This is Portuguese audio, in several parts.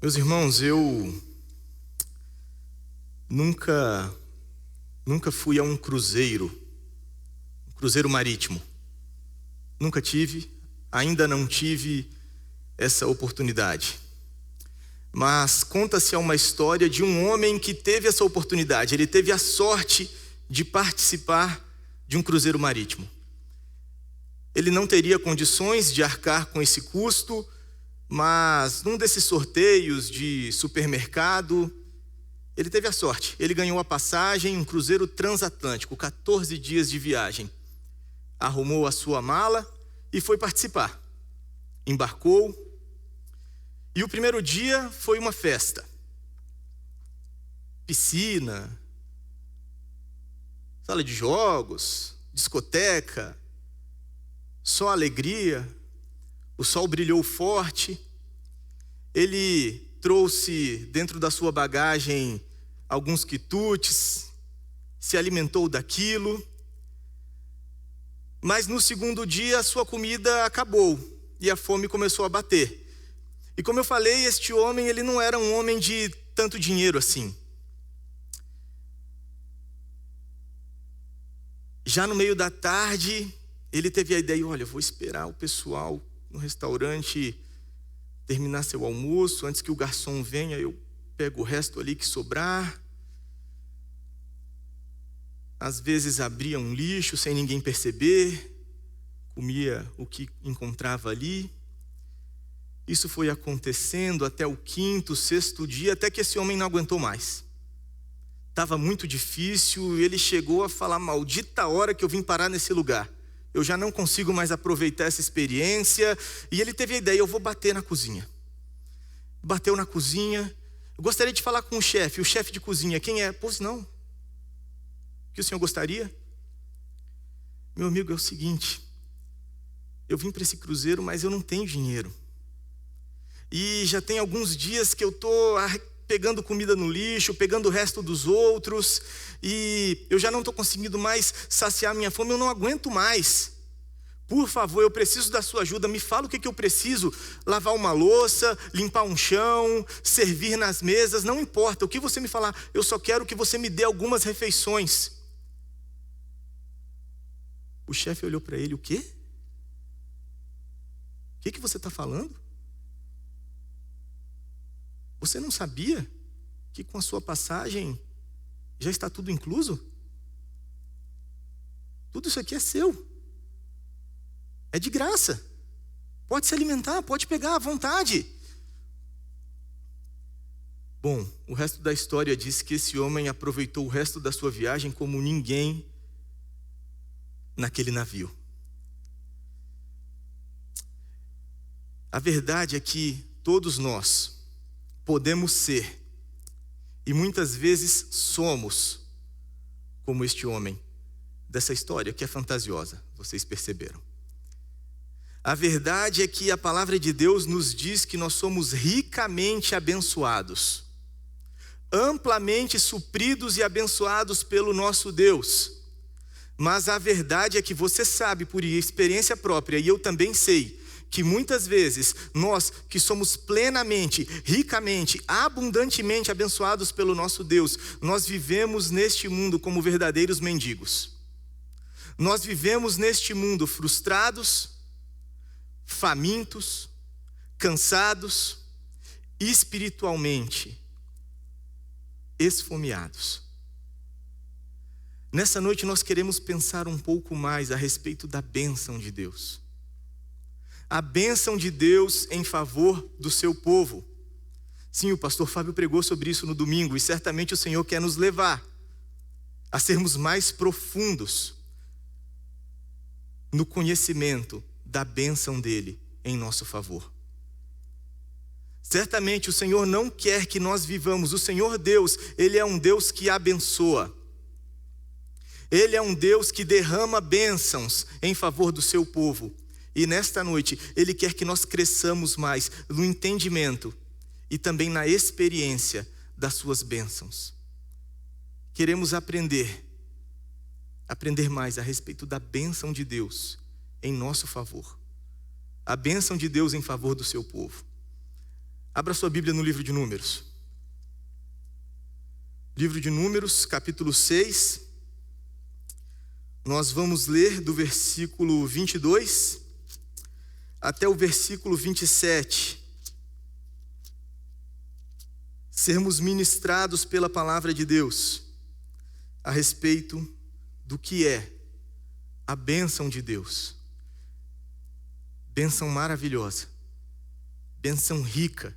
Meus irmãos, eu nunca fui a um cruzeiro marítimo. Nunca tive, ainda não tive essa oportunidade. Mas conta-se uma história de um homem que teve essa oportunidade. Ele teve a sorte de participar de um cruzeiro marítimo. Ele não teria condições de arcar com esse custo, mas num desses sorteios de supermercado, ele teve a sorte. Ele ganhou a passagem, um cruzeiro transatlântico, 14 dias de viagem. Arrumou a sua mala e foi participar. Embarcou. E o primeiro dia foi uma festa. Piscina, sala de jogos, discoteca, só alegria. O sol brilhou forte. Ele trouxe dentro da sua bagagem alguns quitutes, se alimentou daquilo. Mas no segundo dia a sua comida acabou e a fome começou a bater. E como eu falei, este homem, ele não era um homem de tanto dinheiro assim. Já no meio da tarde, ele teve a ideia, olha, eu vou esperar o pessoal no restaurante terminar seu almoço, antes que o garçom venha, eu pego o resto ali que sobrar. Às vezes abria um lixo sem ninguém perceber, comia o que encontrava ali. Isso foi acontecendo até o 5º, 6º dia, até que esse homem não aguentou mais. Estava muito difícil, ele chegou a falar, maldita hora que eu vim parar nesse lugar. Eu já não consigo mais aproveitar essa experiência. E ele teve a ideia, eu vou bater na cozinha. Bateu na cozinha. Eu gostaria de falar com o chefe de cozinha. Quem é? Pois não. O que o senhor gostaria? Meu amigo, é o seguinte. Eu vim para esse cruzeiro, mas eu não tenho dinheiro. E já tem alguns dias que eu estou pegando comida no lixo, pegando o resto dos outros, e eu já não estou conseguindo mais saciar minha fome, eu não aguento mais. Por favor, eu preciso da sua ajuda, me fala o que eu preciso, lavar uma louça, limpar um chão, servir nas mesas, não importa, o que você me falar, eu só quero que você me dê algumas refeições. O chefe olhou para ele, o quê? O que você está falando? Você não sabia que com a sua passagem já está tudo incluso? Tudo isso aqui é seu. É de graça. Pode se alimentar, pode pegar à vontade. Bom, o resto da história diz que esse homem aproveitou o resto da sua viagem como ninguém naquele navio. A verdade é que todos nós podemos ser, e muitas vezes somos, como este homem dessa história que é fantasiosa, vocês perceberam. A verdade é que a palavra de Deus nos diz que nós somos ricamente abençoados, amplamente supridos e abençoados pelo nosso Deus. Mas a verdade é que você sabe por experiência própria, e eu também sei, que muitas vezes nós que somos plenamente, ricamente, abundantemente abençoados pelo nosso Deus, nós vivemos neste mundo como verdadeiros mendigos. Nós vivemos neste mundo frustrados, famintos, cansados, espiritualmente esfomeados. Nessa noite nós queremos pensar um pouco mais a respeito da bênção de Deus. A bênção de Deus em favor do seu povo. Sim, o pastor Fábio pregou sobre isso no domingo, e certamente o Senhor quer nos levar a sermos mais profundos no conhecimento da bênção dele em nosso favor. Certamente o Senhor não quer que nós vivamos, o Senhor Deus, Ele é um Deus que abençoa. Ele é um Deus que derrama bênçãos em favor do seu povo. E nesta noite, Ele quer que nós cresçamos mais no entendimento e também na experiência das suas bênçãos. Queremos aprender mais a respeito da bênção de Deus em nosso favor. A bênção de Deus em favor do seu povo. Abra sua Bíblia no livro de Números. Livro de Números, capítulo 6. Nós vamos ler do versículo 22 até o versículo 27. Sermos ministrados pela palavra de Deus a respeito do que é a bênção de Deus. Bênção maravilhosa, bênção rica,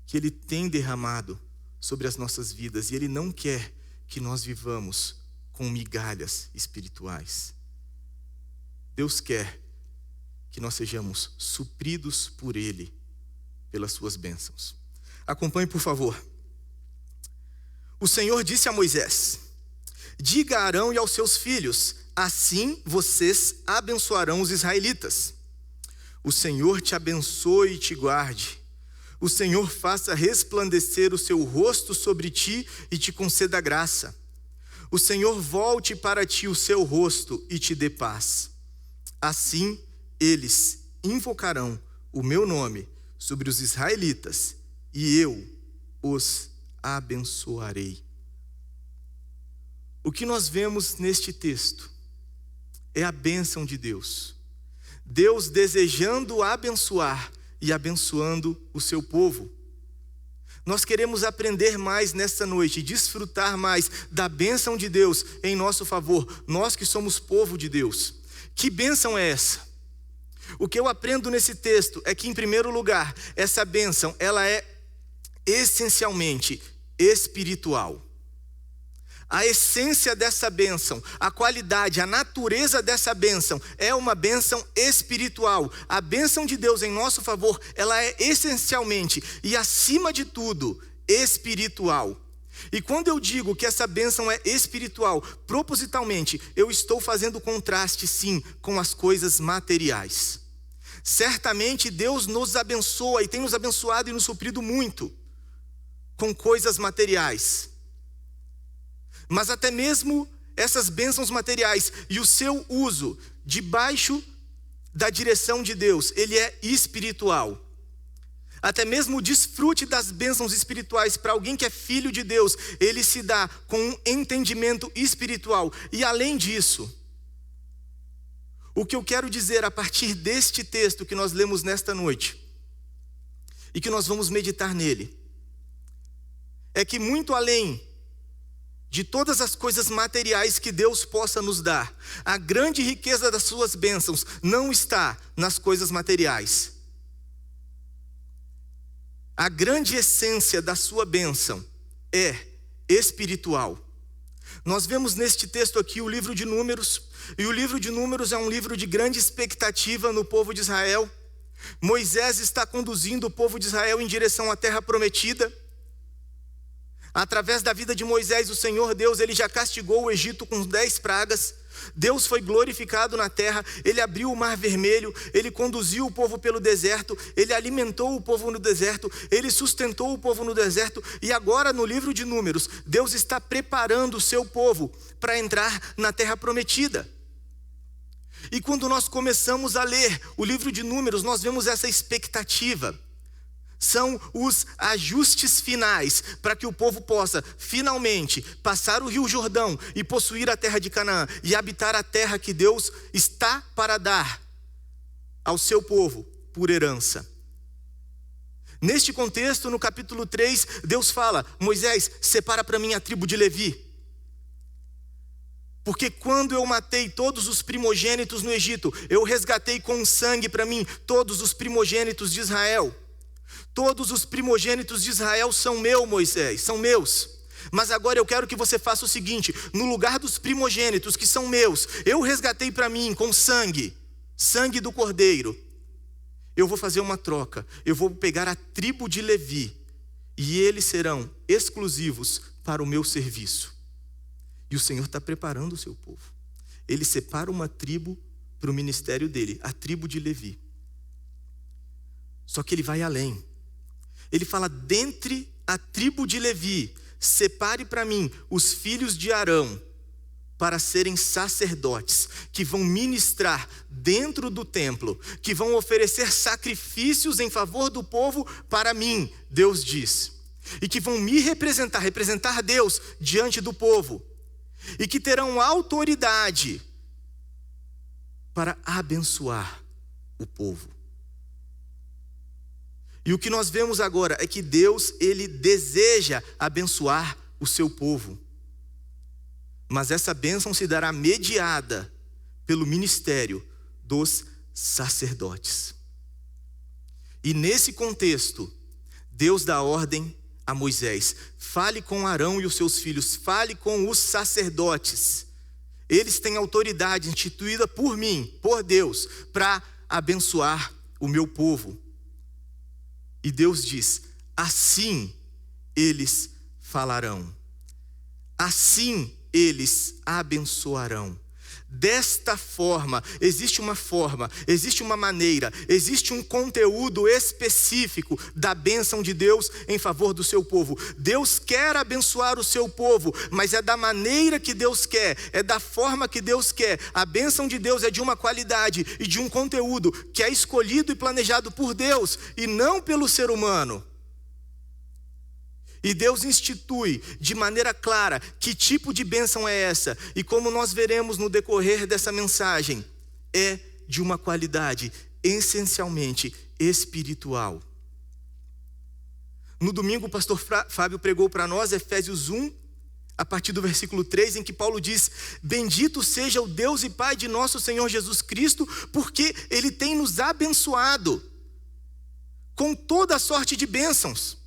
que Ele tem derramado sobre as nossas vidas, e Ele não quer que nós vivamos com migalhas espirituais. Deus quer que nós sejamos supridos por Ele, pelas suas bênçãos. Acompanhe, por favor. O Senhor disse a Moisés: diga a Arão e aos seus filhos, assim vocês abençoarão os israelitas. O Senhor te abençoe e te guarde. O Senhor faça resplandecer o seu rosto sobre ti e te conceda graça. O Senhor volte para ti o seu rosto e te dê paz. Assim eles invocarão o meu nome sobre os israelitas e eu os abençoarei. O que nós vemos neste texto é a bênção de Deus. Deus desejando abençoar e abençoando o seu povo. Nós queremos aprender mais nesta noite, desfrutar mais da bênção de Deus em nosso favor, nós que somos povo de Deus. Que bênção é essa? O que eu aprendo nesse texto é que, em primeiro lugar, essa bênção, ela é essencialmente espiritual. A essência dessa bênção, a qualidade, a natureza dessa bênção é uma bênção espiritual. A bênção de Deus em nosso favor, ela é essencialmente e acima de tudo espiritual. E quando eu digo que essa bênção é espiritual, propositalmente, eu estou fazendo contraste, sim, com as coisas materiais. Certamente Deus nos abençoa e tem nos abençoado e nos suprido muito com coisas materiais. Mas até mesmo essas bênçãos materiais e o seu uso debaixo da direção de Deus, ele é espiritual. Até mesmo o desfrute das bênçãos espirituais para alguém que é filho de Deus, ele se dá com um entendimento espiritual. E além disso, o que eu quero dizer a partir deste texto que nós lemos nesta noite, e que nós vamos meditar nele, é que muito além de todas as coisas materiais que Deus possa nos dar, a grande riqueza das suas bênçãos não está nas coisas materiais. A grande essência da sua bênção é espiritual. Nós vemos neste texto aqui o livro de Números, e o livro de Números é um livro de grande expectativa no povo de Israel. Moisés está conduzindo o povo de Israel em direção à terra prometida. Através da vida de Moisés, o Senhor Deus, ele já castigou o Egito com 10 pragas. Deus foi glorificado na terra, ele abriu o mar vermelho, ele conduziu o povo pelo deserto, ele alimentou o povo no deserto, ele sustentou o povo no deserto. E agora no livro de Números, Deus está preparando o seu povo para entrar na terra prometida. E quando nós começamos a ler o livro de Números, nós vemos essa expectativa. São os ajustes finais para que o povo possa finalmente passar o Rio Jordão e possuir a terra de Canaã e habitar a terra que Deus está para dar ao seu povo por herança. Neste contexto, no capítulo 3, Deus fala: Moisés, separa para mim a tribo de Levi. Porque quando eu matei todos os primogênitos no Egito, eu resgatei com sangue para mim todos os primogênitos de Israel. Todos os primogênitos de Israel são meus, Moisés, são meus. Mas agora eu quero que você faça o seguinte: no lugar dos primogênitos que são meus, eu resgatei para mim com sangue do cordeiro. Eu vou fazer uma troca, eu vou pegar a tribo de Levi e eles serão exclusivos para o meu serviço. E o Senhor está preparando o seu povo. Ele separa uma tribo para o ministério dele, a tribo de Levi. Só que ele vai além. Ele fala: dentre a tribo de Levi, separe para mim os filhos de Arão, para serem sacerdotes, que vão ministrar dentro do templo, que vão oferecer sacrifícios em favor do povo para mim, Deus diz. E que vão me representar Deus diante do povo. E que terão autoridade para abençoar o povo. E o que nós vemos agora é que Deus, Ele deseja abençoar o seu povo. Mas essa bênção se dará mediada pelo ministério dos sacerdotes. E nesse contexto, Deus dá ordem a Moisés: fale com Arão e os seus filhos, fale com os sacerdotes. Eles têm autoridade instituída por mim, por Deus, para abençoar o meu povo. E Deus diz: assim eles falarão, assim eles abençoarão. Desta forma, existe uma maneira, existe um conteúdo específico da bênção de Deus em favor do seu povo. Deus quer abençoar o seu povo, mas é da maneira que Deus quer, é da forma que Deus quer. A bênção de Deus é de uma qualidade e de um conteúdo que é escolhido e planejado por Deus e não pelo ser humano. E Deus institui de maneira clara que tipo de bênção é essa. E como nós veremos no decorrer dessa mensagem, é de uma qualidade essencialmente espiritual. No domingo o pastor Fábio pregou para nós Efésios 1, a partir do versículo 3, em que Paulo diz: bendito seja o Deus e Pai de nosso Senhor Jesus Cristo, porque Ele tem nos abençoado com toda sorte de bênçãos.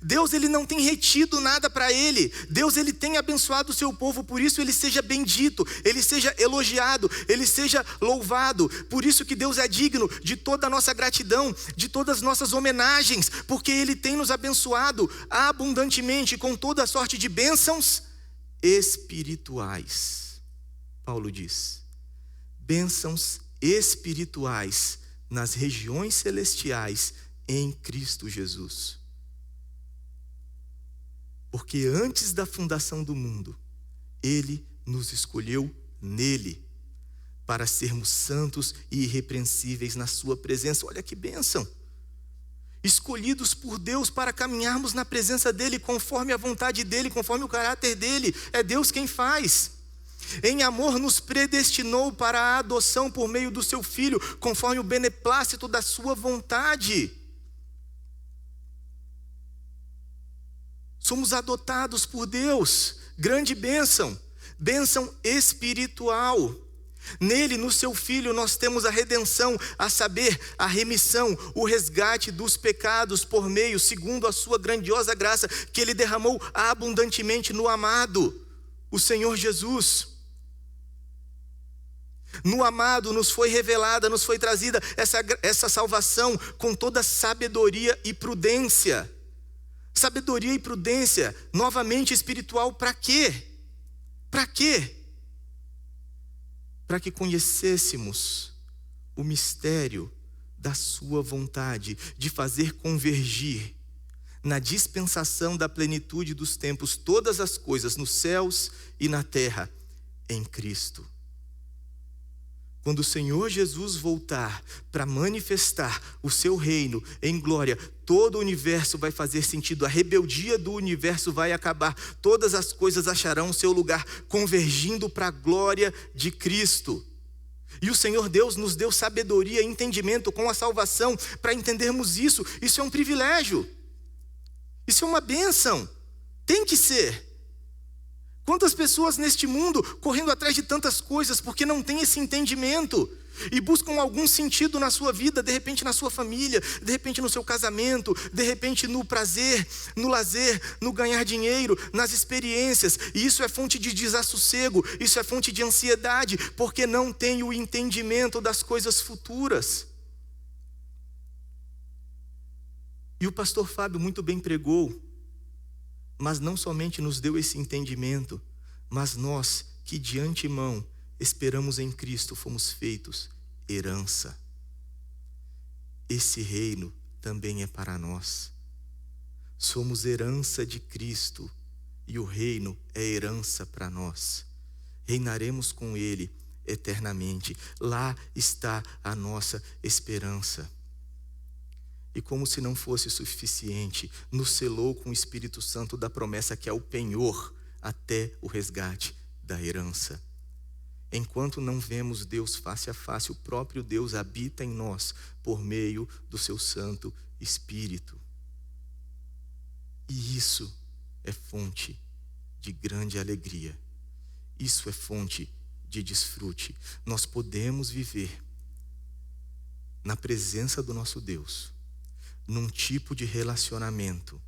Deus, Ele não tem retido nada para Ele. Deus, Ele tem abençoado o seu povo. Por isso Ele seja bendito, Ele seja elogiado, Ele seja louvado. Por isso que Deus é digno de toda a nossa gratidão, de todas as nossas homenagens, porque Ele tem nos abençoado abundantemente com toda a sorte de bênçãos espirituais. Paulo diz: bênçãos espirituais nas regiões celestiais em Cristo Jesus. Porque antes da fundação do mundo, Ele nos escolheu nele, para sermos santos e irrepreensíveis na sua presença. Olha que bênção! Escolhidos por Deus para caminharmos na presença dEle, conforme a vontade dEle, conforme o caráter dEle. É Deus quem faz. Em amor nos predestinou para a adoção por meio do seu Filho, conforme o beneplácito da sua vontade. Somos adotados por Deus, grande bênção, bênção espiritual. Nele, no seu Filho, nós temos a redenção, a saber, a remissão, o resgate dos pecados por meio, segundo a sua grandiosa graça, que Ele derramou abundantemente no amado, o Senhor Jesus. No amado nos foi revelada, nos foi trazida essa salvação com toda sabedoria e prudência. Sabedoria e prudência, novamente espiritual, para quê? Para quê? Para que conhecêssemos o mistério da sua vontade, de fazer convergir na dispensação da plenitude dos tempos todas as coisas nos céus e na terra em Cristo. Quando o Senhor Jesus voltar para manifestar o seu reino em glória, todo o universo vai fazer sentido, a rebeldia do universo vai acabar, todas as coisas acharão o seu lugar, convergindo para a glória de Cristo. E o Senhor Deus nos deu sabedoria e entendimento com a salvação para entendermos isso. Isso é um privilégio, isso é uma bênção, tem que ser. Quantas pessoas neste mundo correndo atrás de tantas coisas porque não têm esse entendimento e buscam algum sentido na sua vida, de repente na sua família, de repente no seu casamento, de repente no prazer, no lazer, no ganhar dinheiro, nas experiências, e isso é fonte de desassossego, isso é fonte de ansiedade, porque não tem o entendimento das coisas futuras. E o pastor Fábio muito bem pregou, mas não somente nos deu esse entendimento, mas nós que de antemão esperamos em Cristo, fomos feitos herança. Esse reino também é para nós. Somos herança de Cristo e o reino é herança para nós. reinaremos com Ele eternamente. Lá está a nossa esperança. E como se não fosse suficiente, nos selou com o Espírito Santo da promessa, que é o penhor até o resgate da herança. Enquanto não vemos Deus face a face, o próprio Deus habita em nós por meio do seu Santo Espírito. E isso é fonte de grande alegria. Isso é fonte de desfrute. Nós podemos viver na presença do nosso Deus, num tipo de relacionamento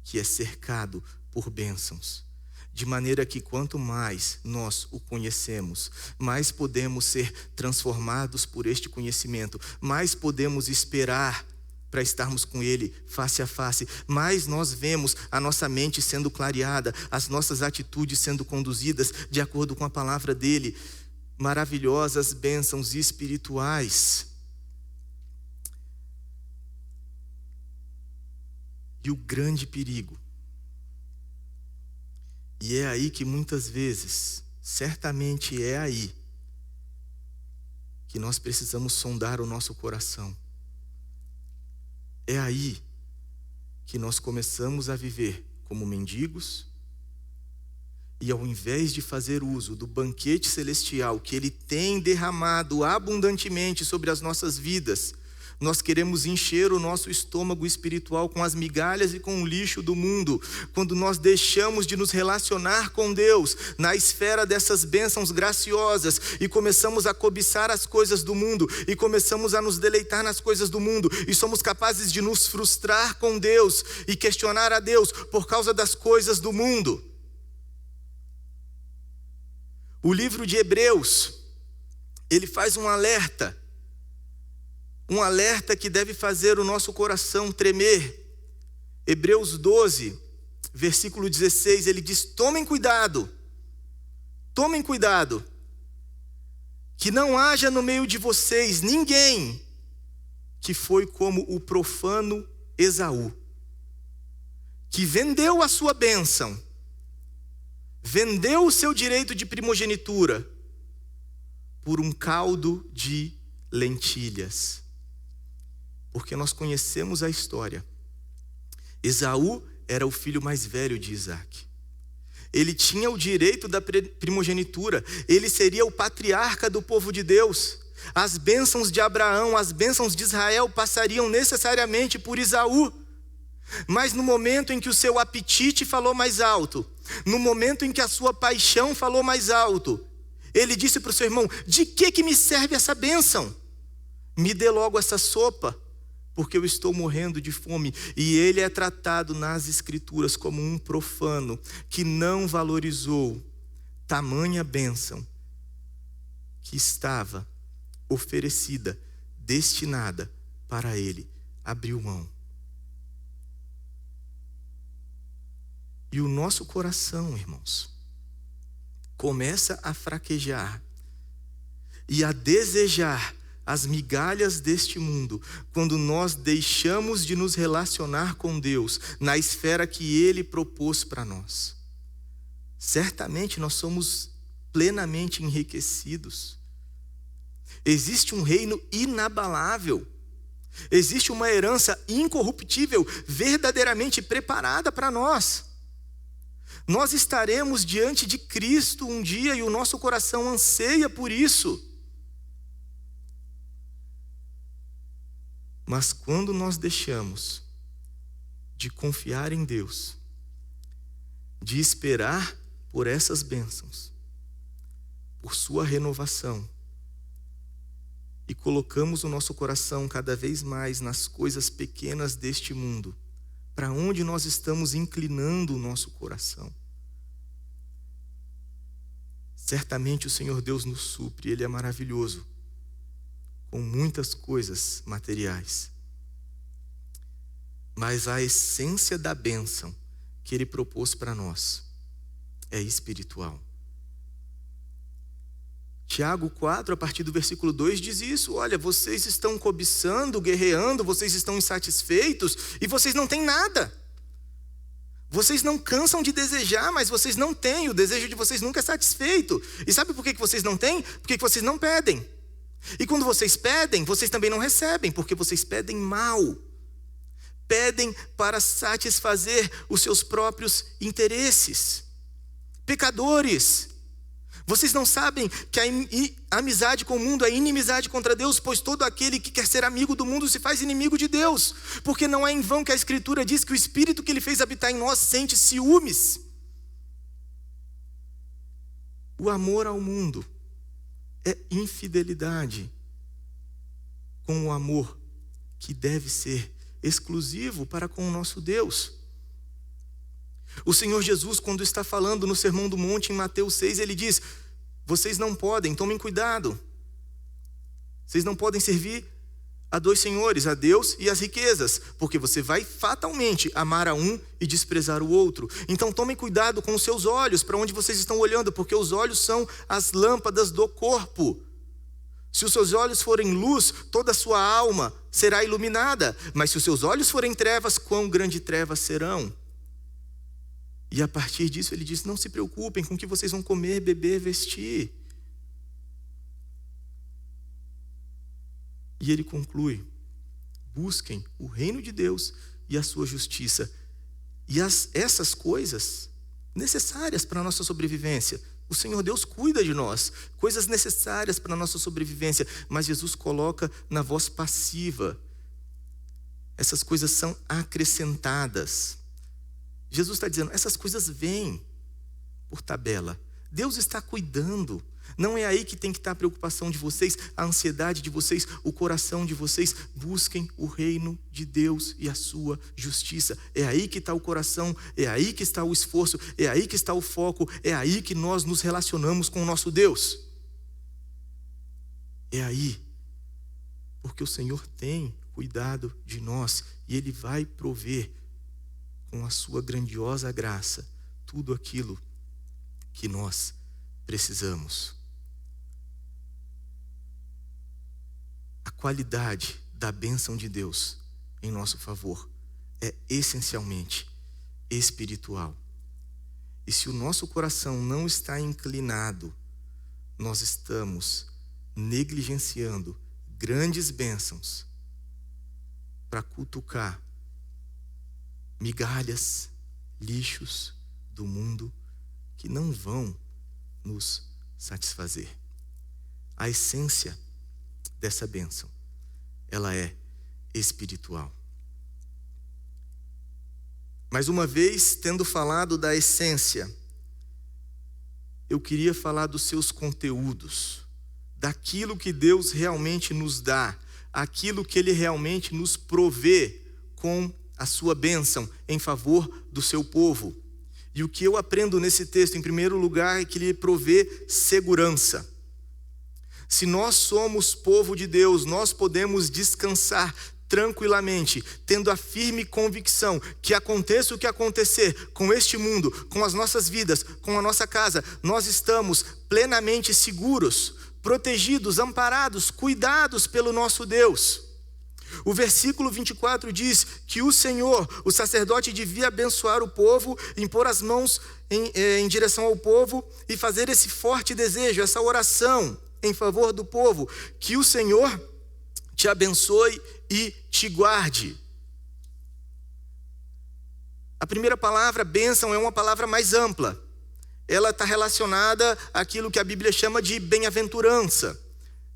que é cercado por bênçãos, de maneira que quanto mais nós o conhecemos, mais podemos ser transformados por este conhecimento, mais podemos esperar para estarmos com Ele face a face, mais nós vemos a nossa mente sendo clareada, as nossas atitudes sendo conduzidas de acordo com a palavra dEle. Maravilhosas bênçãos espirituais. E o grande perigo, e é aí que muitas vezes, certamente é aí, que nós precisamos sondar o nosso coração. É aí que nós começamos a viver como mendigos, e ao invés de fazer uso do banquete celestial que Ele tem derramado abundantemente sobre as nossas vidas, nós queremos encher o nosso estômago espiritual com as migalhas e com o lixo do mundo. Quando nós deixamos de nos relacionar com Deus na esfera dessas bênçãos graciosas e começamos a cobiçar as coisas do mundo e começamos a nos deleitar nas coisas do mundo e somos capazes de nos frustrar com Deus e questionar a Deus por causa das coisas do mundo. O livro de Hebreus, ele faz um alerta que deve fazer o nosso coração tremer. Hebreus 12, versículo 16, ele diz: tomem cuidado, que não haja no meio de vocês ninguém que foi como o profano Esaú, que vendeu a sua bênção, vendeu o seu direito de primogenitura por um caldo de lentilhas. Porque nós conhecemos a história. Esaú era o filho mais velho de Isaac. Ele tinha o direito da primogenitura. Ele seria o patriarca do povo de Deus. As bênçãos de Abraão, as bênçãos de Israel passariam necessariamente por Esaú. Mas no momento em que o seu apetite falou mais alto, no momento em que a sua paixão falou mais alto, ele disse para o seu irmão: de que me serve essa bênção? Me dê logo essa sopa, porque eu estou morrendo de fome. E ele é tratado nas Escrituras como um profano que não valorizou tamanha bênção que estava oferecida, destinada para ele. Abriu mão. E o nosso coração, irmãos, começa a fraquejar e a desejar as migalhas deste mundo, quando nós deixamos de nos relacionar com Deus na esfera que Ele propôs para nós. Certamente nós somos plenamente enriquecidos. Existe um reino inabalável. Existe uma herança incorruptível, verdadeiramente preparada para nós. Nós estaremos diante de Cristo um dia e o nosso coração anseia por isso. Mas quando nós deixamos de confiar em Deus, de esperar por essas bênçãos, por sua renovação, e colocamos o nosso coração cada vez mais nas coisas pequenas deste mundo, para onde nós estamos inclinando o nosso coração? Certamente o Senhor Deus nos supre, Ele é maravilhoso, com muitas coisas materiais. Mas a essência da bênção que Ele propôs para nós é espiritual. Tiago 4, a partir do versículo 2, diz isso: olha, vocês estão cobiçando, guerreando, vocês estão insatisfeitos e vocês não têm nada. Vocês não cansam de desejar, mas vocês não têm. O desejo de vocês nunca é satisfeito. E sabe por que vocês não têm? Porque vocês não pedem. E quando vocês pedem, vocês também não recebem, porque vocês pedem mal. Pedem para satisfazer os seus próprios interesses. Pecadores, vocês não sabem que a amizade com o mundo é inimizade contra Deus, pois todo aquele que quer ser amigo do mundo se faz inimigo de Deus. Porque não é em vão que a Escritura diz que o Espírito que Ele fez habitar em nós sente ciúmes. O amor ao mundo é infidelidade com o amor que deve ser exclusivo para com o nosso Deus. O Senhor Jesus, quando está falando no Sermão do Monte, em Mateus 6, Ele diz: vocês não podem, tomem cuidado. Vocês não podem servir a dois senhores, a Deus e as riquezas, porque você vai fatalmente amar a um e desprezar o outro. Então tomem cuidado com os seus olhos, para onde vocês estão olhando, porque os olhos são as lâmpadas do corpo. Se os seus olhos forem luz, toda a sua alma será iluminada. Mas se os seus olhos forem trevas, quão grandes trevas serão? E a partir disso ele diz: não se preocupem com o que vocês vão comer, beber, vestir. E ele conclui: busquem o reino de Deus e a sua justiça. E essas coisas necessárias para a nossa sobrevivência. O Senhor Deus cuida de nós, coisas necessárias para a nossa sobrevivência. Mas Jesus coloca na voz passiva. Essas coisas são acrescentadas. Jesus está dizendo: essas coisas vêm por tabela. Deus está cuidando. Não é aí que tem que estar a preocupação de vocês, a ansiedade de vocês, o coração de vocês. Busquem o reino de Deus e a sua justiça. É aí que está o coração, é aí que está o esforço, é aí que está o foco, é aí que nós nos relacionamos com o nosso Deus. É aí, porque o Senhor tem cuidado de nós e Ele vai prover com a sua grandiosa graça tudo aquilo que nós precisamos. A qualidade da bênção de Deus em nosso favor é essencialmente espiritual. E se o nosso coração não está inclinado, nós estamos negligenciando grandes bênçãos para cutucar migalhas, lixos do mundo que não vão nos satisfazer. A essência dessa bênção, ela é espiritual. Mais uma vez, tendo falado da essência, eu queria falar dos seus conteúdos, daquilo que Deus realmente nos dá, aquilo que Ele realmente nos provê com a sua bênção em favor do seu povo. E o que eu aprendo nesse texto, em primeiro lugar, é que Ele provê segurança. Se nós somos povo de Deus, nós podemos descansar tranquilamente, tendo a firme convicção que aconteça o que acontecer com este mundo, com as nossas vidas, com a nossa casa, nós estamos plenamente seguros, protegidos, amparados, cuidados pelo nosso Deus. O versículo 24 diz que o Senhor, o sacerdote, devia abençoar o povo, impor as mãos em direção ao povo e fazer esse forte desejo, essa oração em favor do povo: que o Senhor te abençoe e te guarde. A primeira palavra, bênção, é uma palavra mais ampla. Ela está relacionada àquilo que a Bíblia chama de bem-aventurança.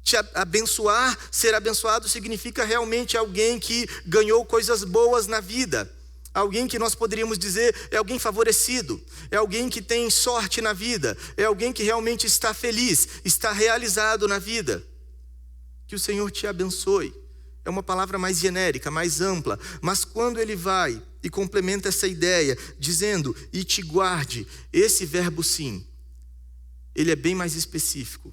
Te abençoar, ser abençoado, significa realmente alguém que ganhou coisas boas na vida. Alguém que nós poderíamos dizer é alguém favorecido, é alguém que tem sorte na vida, é alguém que realmente está feliz, está realizado na vida. Que o Senhor te abençoe. É uma palavra mais genérica, mais ampla, mas quando ele vai e complementa essa ideia, dizendo e te guarde, esse verbo sim, ele é bem mais específico.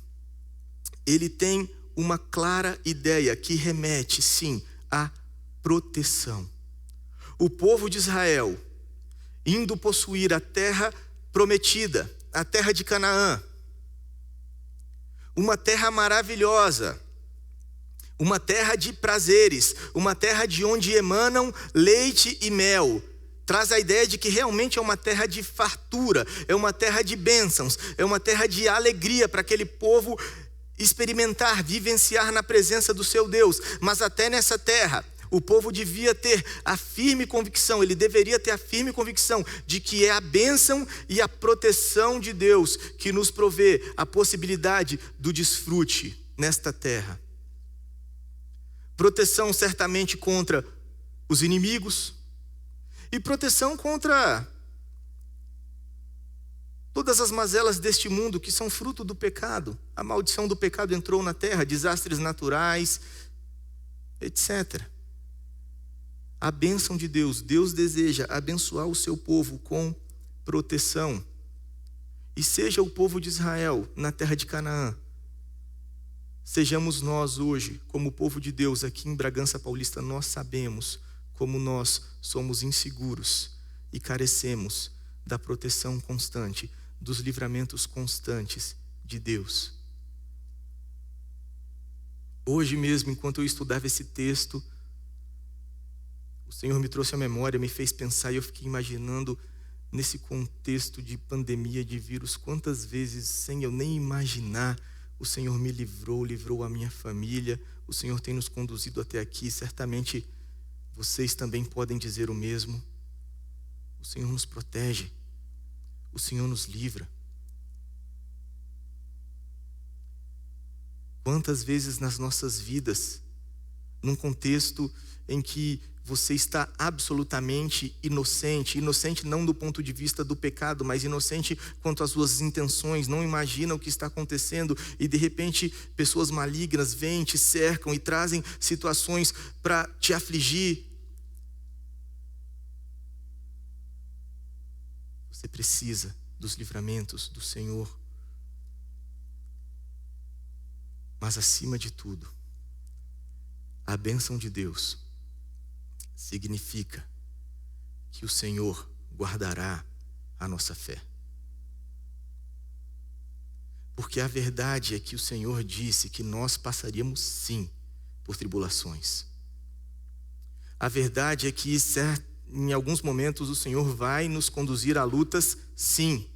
Ele tem uma clara ideia que remete sim à proteção. O povo de Israel, indo possuir a terra prometida, a terra de Canaã, uma terra maravilhosa, uma terra de prazeres, uma terra de onde emanam leite e mel. traz a ideia de que realmente é uma terra de fartura, é uma terra de bênçãos, é uma terra de alegria para aquele povo experimentar, vivenciar na presença do seu Deus. Mas até nessa terra, o povo devia ter a firme convicção, ele deveria ter a firme convicção de que é a bênção e a proteção de Deus que nos provê a possibilidade do desfrute nesta terra. Proteção certamente contra os inimigos e proteção contra todas as mazelas deste mundo que são fruto do pecado. A maldição do pecado entrou na terra, desastres naturais, etc. A bênção de Deus, Deus deseja abençoar o seu povo com proteção. E seja o povo de Israel na terra de Canaã, sejamos nós hoje, como povo de Deus aqui em Bragança Paulista, nós sabemos como nós somos inseguros e carecemos da proteção constante, dos livramentos constantes de Deus. Hoje mesmo, enquanto eu estudava esse texto, o Senhor me trouxe à memória, me fez pensar, e eu fiquei imaginando nesse contexto de pandemia, de vírus, quantas vezes, sem eu nem imaginar, o Senhor me livrou a minha família, o Senhor tem nos conduzido até aqui. Certamente vocês também podem dizer o mesmo. O Senhor nos protege, o Senhor nos livra. Quantas vezes nas nossas vidas, num contexto em que você está absolutamente inocente, inocente não do ponto de vista do pecado, mas inocente quanto às suas intenções, não imagina o que está acontecendo e de repente pessoas malignas vêm, te cercam e trazem situações para te afligir. Você precisa dos livramentos do Senhor. Mas acima de tudo, a bênção de Deus significa que o Senhor guardará a nossa fé. Porque a verdade é que o Senhor disse que nós passaríamos sim por tribulações. A verdade é que em alguns momentos o Senhor vai nos conduzir a lutas, sim.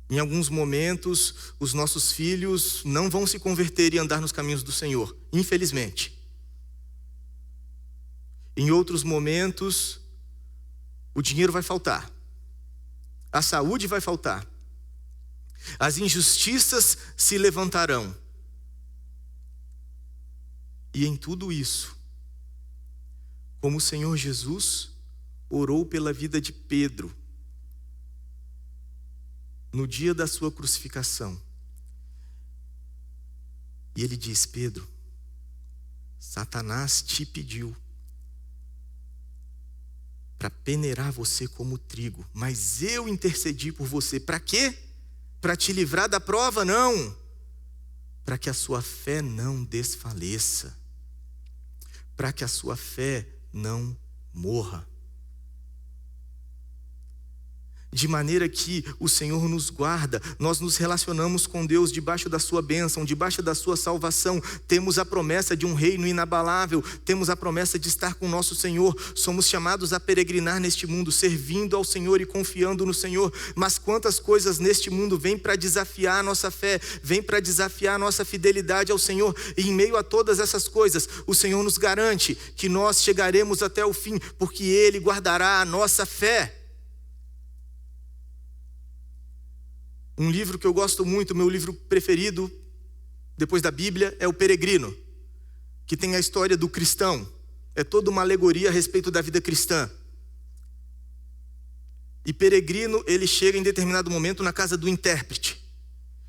Em alguns momentos, os nossos filhos não vão se converter e andar nos caminhos do Senhor, infelizmente. Em outros momentos, o dinheiro vai faltar, a saúde vai faltar, as injustiças se levantarão. E em tudo isso, como o Senhor Jesus orou pela vida de Pedro, no dia da sua crucificação. E ele diz: Pedro, Satanás te pediu para peneirar você como trigo, mas eu intercedi por você. Para quê? Para te livrar da prova? Não. Para que a sua fé não desfaleça. Para que a sua fé não morra. De maneira que o Senhor nos guarda, nós nos relacionamos com Deus debaixo da sua bênção, debaixo da sua salvação, temos a promessa de um reino inabalável, temos a promessa de estar com o nosso Senhor, somos chamados a peregrinar neste mundo, servindo ao Senhor e confiando no Senhor. Mas quantas coisas neste mundo vêm para desafiar a nossa fé, vêm para desafiar a nossa fidelidade ao Senhor, e em meio a todas essas coisas, o Senhor nos garante que nós chegaremos até o fim, porque Ele guardará a nossa fé. Um livro que eu gosto muito, meu livro preferido, depois da Bíblia, é O Peregrino, que tem a história do cristão. É toda uma alegoria a respeito da vida cristã. E Peregrino, ele chega em determinado momento na casa do intérprete.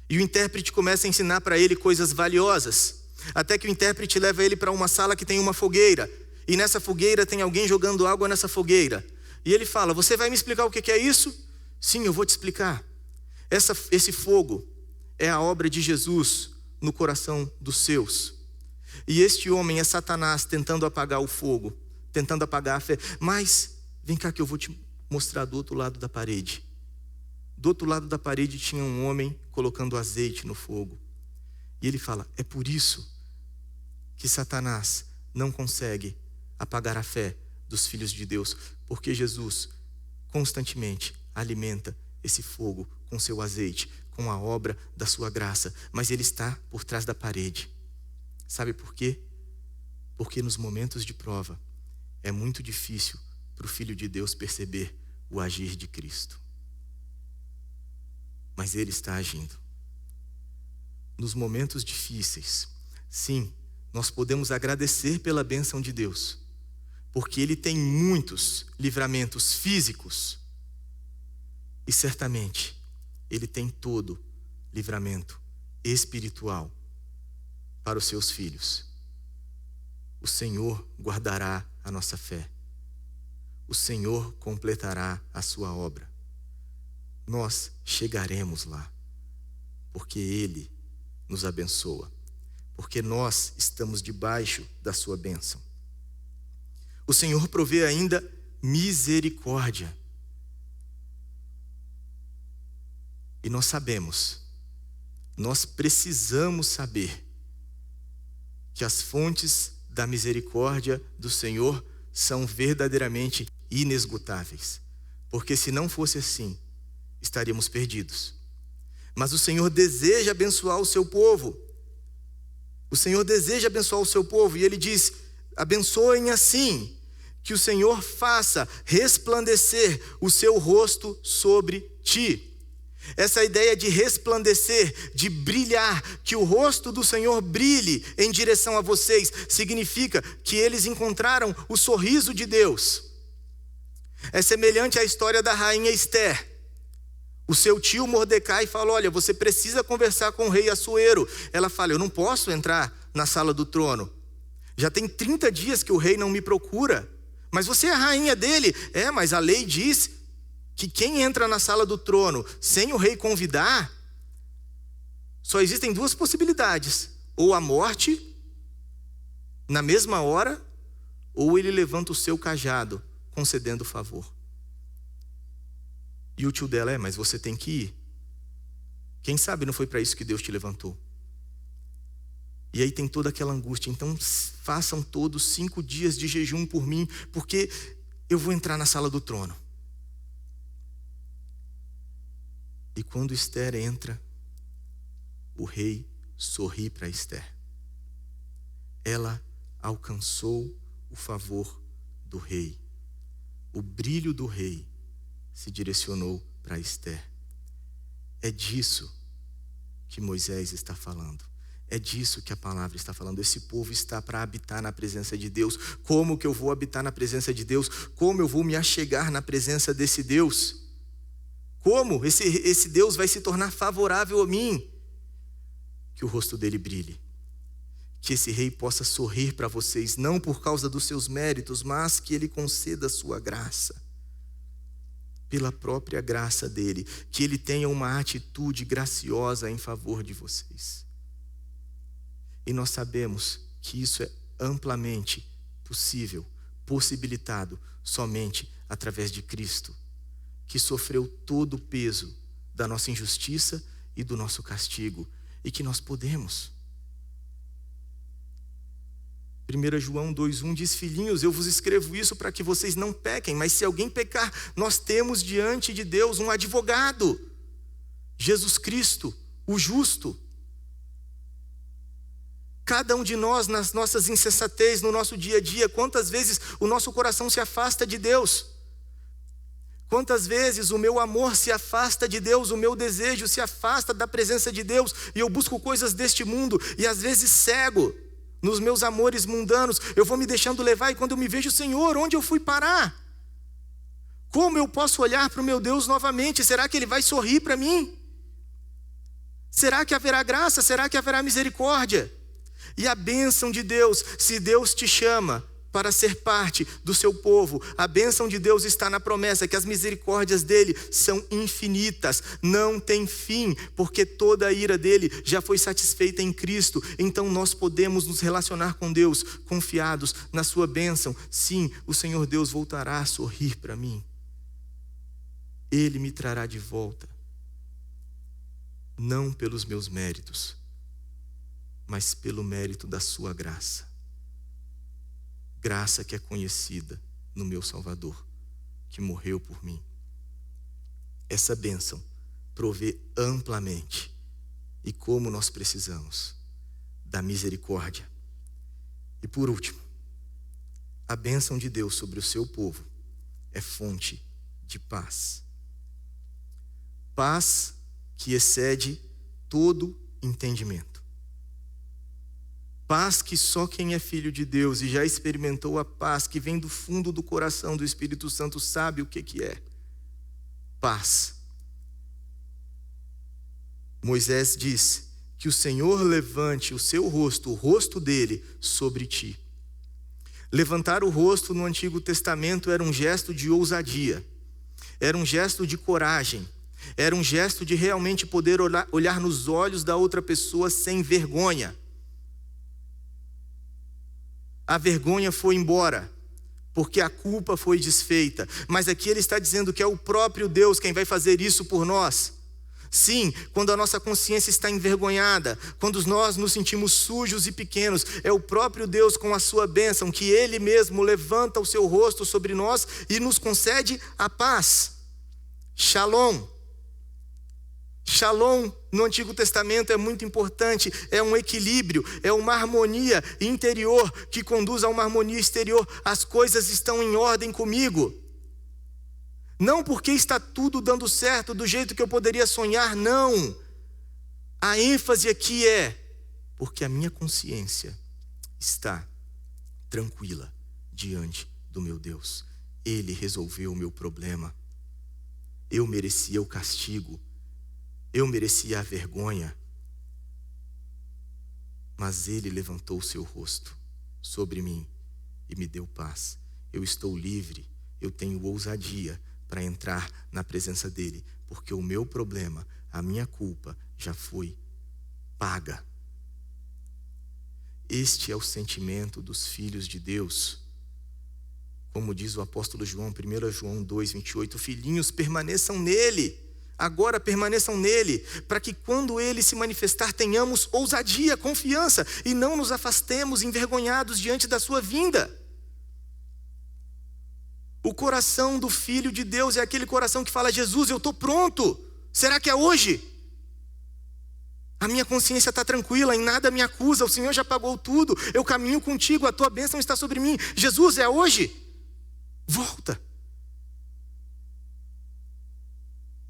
E o intérprete começa a ensinar para ele coisas valiosas. Até que o intérprete leva ele para uma sala que tem uma fogueira. E nessa fogueira tem alguém jogando água nessa fogueira. E ele fala: você vai me explicar o que é isso? Sim, eu vou te explicar. Esse fogo é a obra de Jesus no coração dos seus. E este homem é Satanás tentando apagar o fogo, tentando apagar a fé. Mas vem cá que eu vou te mostrar do outro lado da parede. Do outro lado da parede tinha um homem colocando azeite no fogo. E ele fala: é por isso que Satanás não consegue apagar a fé dos filhos de Deus, porque Jesus constantemente alimenta esse fogo com seu azeite, com a obra da sua graça, mas ele está por trás da parede. Sabe por quê? Porque nos momentos de prova é muito difícil para o Filho de Deus perceber o agir de Cristo. Mas ele está agindo. Nos momentos difíceis, sim, nós podemos agradecer pela bênção de Deus, porque ele tem muitos livramentos físicos e certamente ele tem todo livramento espiritual para os seus filhos. O Senhor guardará a nossa fé. O Senhor completará a sua obra. Nós chegaremos lá, porque Ele nos abençoa, porque nós estamos debaixo da sua bênção. O Senhor provê ainda misericórdia. E nós sabemos, nós precisamos saber que as fontes da misericórdia do Senhor são verdadeiramente inesgotáveis, porque se não fosse assim, estaríamos perdidos. Mas o Senhor deseja abençoar o seu povo. O Senhor deseja abençoar o seu povo, e Ele diz: abençoem assim, que o Senhor faça resplandecer o seu rosto sobre ti. Essa ideia de resplandecer, de brilhar, que o rosto do Senhor brilhe em direção a vocês, significa que eles encontraram o sorriso de Deus. É semelhante à história da rainha Esther. O seu tio Mordecai falou: olha, você precisa conversar com o rei Assuero. Ela fala: eu não posso entrar na sala do trono. Já tem 30 dias que o rei não me procura. Mas você é a rainha dele. Mas a lei diz que quem entra na sala do trono sem o rei convidar, só existem duas possibilidades: ou a morte na mesma hora, ou ele levanta o seu cajado concedendo favor. E o tio dela: mas você tem que ir. Quem sabe não foi para isso que Deus te levantou. E aí tem toda aquela angústia. Então façam todos 5 dias de jejum por mim, porque eu vou entrar na sala do trono. E quando Esther entra, o rei sorri para Esther. Ela alcançou o favor do rei. O brilho do rei se direcionou para Esther. É disso que Moisés está falando. É disso que a palavra está falando. Esse povo está para habitar na presença de Deus. Como que eu vou habitar na presença de Deus? Como eu vou me achegar na presença desse Deus? Como esse Deus vai se tornar favorável a mim? Que o rosto dele brilhe. Que esse rei possa sorrir para vocês, não por causa dos seus méritos, mas que ele conceda a sua graça. Pela própria graça dele. Que ele tenha uma atitude graciosa em favor de vocês. E nós sabemos que isso é amplamente possível, possibilitado somente através de Cristo, que sofreu todo o peso da nossa injustiça e do nosso castigo, e que nós podemos. 1 João 2,1 diz: filhinhos, eu vos escrevo isso para que vocês não pequem, mas se alguém pecar, nós temos diante de Deus um advogado, Jesus Cristo, o justo. Cada um de nós, nas nossas insensatez, no nosso dia a dia, quantas vezes o nosso coração se afasta de Deus? Quantas vezes o meu amor se afasta de Deus, o meu desejo se afasta da presença de Deus, e eu busco coisas deste mundo, e às vezes cego nos meus amores mundanos, eu vou me deixando levar, e quando eu me vejo: Senhor, onde eu fui parar? Como eu posso olhar para o meu Deus novamente? Será que Ele vai sorrir para mim? Será que haverá graça? Será que haverá misericórdia? E a bênção de Deus, se Deus te chama para ser parte do seu povo, a bênção de Deus está na promessa que as misericórdias dele são infinitas, não tem fim, porque toda a ira dele já foi satisfeita em Cristo. Então nós podemos nos relacionar com Deus confiados na sua bênção. Sim, o Senhor Deus voltará a sorrir para mim. Ele me trará de volta, não pelos meus méritos, mas pelo mérito da sua graça. graça que é conhecida no meu Salvador, que morreu por mim. Essa bênção provê amplamente, e como nós precisamos, da misericórdia. E por último, a bênção de Deus sobre o seu povo é fonte de paz. Paz que excede todo entendimento. Paz que só quem é filho de Deus e já experimentou a paz que vem do fundo do coração do Espírito Santo sabe o que é. Paz. Moisés diz que o Senhor levante o seu rosto, o rosto dele, sobre ti. Levantar o rosto no Antigo Testamento era um gesto de ousadia, era um gesto de coragem, era um gesto de realmente poder olhar nos olhos da outra pessoa sem vergonha. A vergonha foi embora, porque a culpa foi desfeita. Mas aqui ele está dizendo que é o próprio Deus quem vai fazer isso por nós. Sim, quando a nossa consciência está envergonhada, quando nós nos sentimos sujos e pequenos, é o próprio Deus com a sua bênção, que Ele mesmo levanta o seu rosto sobre nós e nos concede a paz. Shalom. Shalom no Antigo Testamento é muito importante, é um equilíbrio, é uma harmonia interior que conduz a uma harmonia exterior. As coisas estão em ordem comigo. Não porque está tudo dando certo do jeito que eu poderia sonhar, não. A ênfase aqui é porque a minha consciência está tranquila diante do meu Deus. Ele resolveu o meu problema. Eu merecia o castigo, eu merecia a vergonha, mas Ele levantou o seu rosto sobre mim e me deu paz. Eu estou livre, eu tenho ousadia para entrar na presença dele, porque o meu problema, a minha culpa já foi paga. Este é o sentimento dos filhos de Deus. Como diz o apóstolo João, 1 João 2:28, filhinhos, permaneçam nele, agora permaneçam nele, para que quando ele se manifestar tenhamos ousadia, confiança, e não nos afastemos envergonhados diante da sua vinda. O coração do Filho de Deus é aquele coração que fala: Jesus, eu estou pronto, será que é hoje? A minha consciência está tranquila, em nada me acusa, o Senhor já pagou tudo, eu caminho contigo, a tua bênção está sobre mim. Jesus, é hoje? Volta.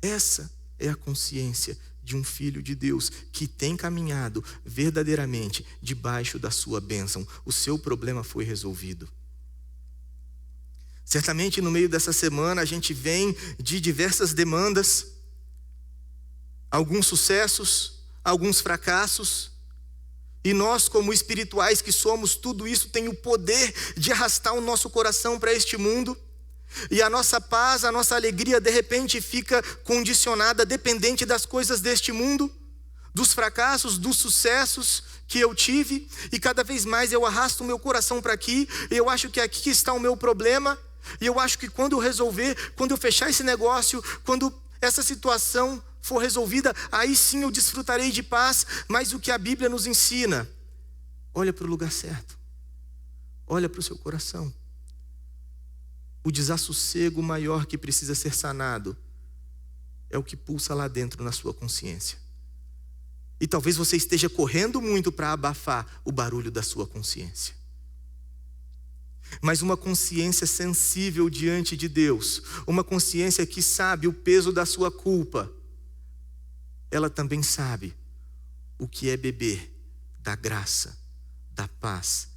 Essa é a consciência de um filho de Deus que tem caminhado verdadeiramente debaixo da sua bênção. O seu problema foi resolvido. Certamente no meio dessa semana a gente vem de diversas demandas, alguns sucessos, alguns fracassos, e nós, como espirituais que somos, tudo isso tem o poder de arrastar o nosso coração para este mundo, e a nossa paz, a nossa alegria de repente fica condicionada, dependente das coisas deste mundo, dos fracassos, dos sucessos que eu tive, e cada vez mais eu arrasto o meu coração para aqui, e eu acho que aqui está o meu problema. E eu acho que quando eu resolver, quando eu fechar esse negócio, quando essa situação for resolvida, aí sim eu desfrutarei de paz. Mas o que a Bíblia nos ensina, olha para o lugar certo, olha para o seu coração. O desassossego maior que precisa ser sanado é o que pulsa lá dentro na sua consciência. E talvez você esteja correndo muito para abafar o barulho da sua consciência. Mas uma consciência sensível diante de Deus, uma consciência que sabe o peso da sua culpa, ela também sabe o que é beber da graça, da paz,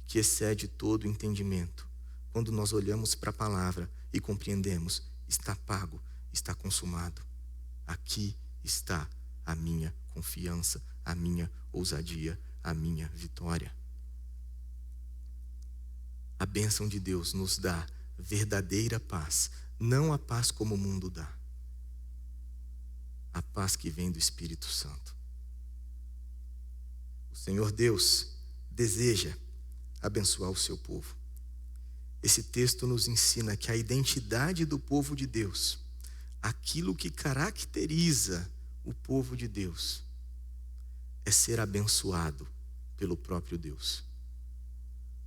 que excede todo entendimento. Quando nós olhamos para a palavra e compreendemos, está pago, está consumado. Aqui está a minha confiança, a minha ousadia, a minha vitória. A bênção de Deus nos dá verdadeira paz, não a paz como o mundo dá. A paz que vem do Espírito Santo. O Senhor Deus deseja abençoar o seu povo. Esse texto nos ensina que a identidade do povo de Deus, aquilo que caracteriza o povo de Deus, é ser abençoado pelo próprio Deus.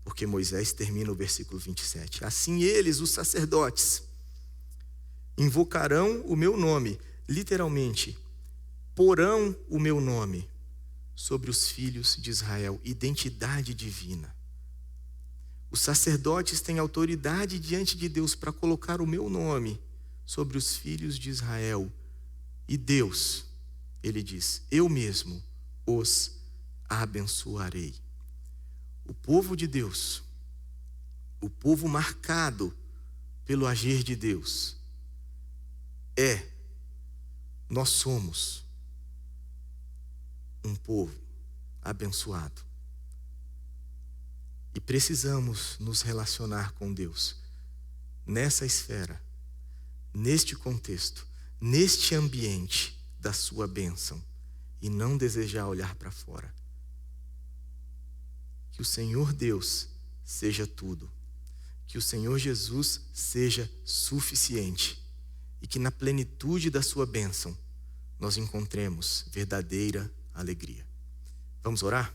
Porque Moisés termina o versículo 27. Assim eles, os sacerdotes, invocarão o meu nome, literalmente, porão o meu nome sobre os filhos de Israel. Identidade divina. Os sacerdotes têm autoridade diante de Deus para colocar o meu nome sobre os filhos de Israel. E Deus, ele diz, eu mesmo os abençoarei. O povo de Deus, o povo marcado pelo agir de Deus, nós somos um povo abençoado. E precisamos nos relacionar com Deus nessa esfera, neste contexto, neste ambiente da sua bênção, e não desejar olhar para fora. Que o Senhor Deus seja tudo, que o Senhor Jesus seja suficiente, e que na plenitude da sua bênção nós encontremos verdadeira alegria. Vamos orar?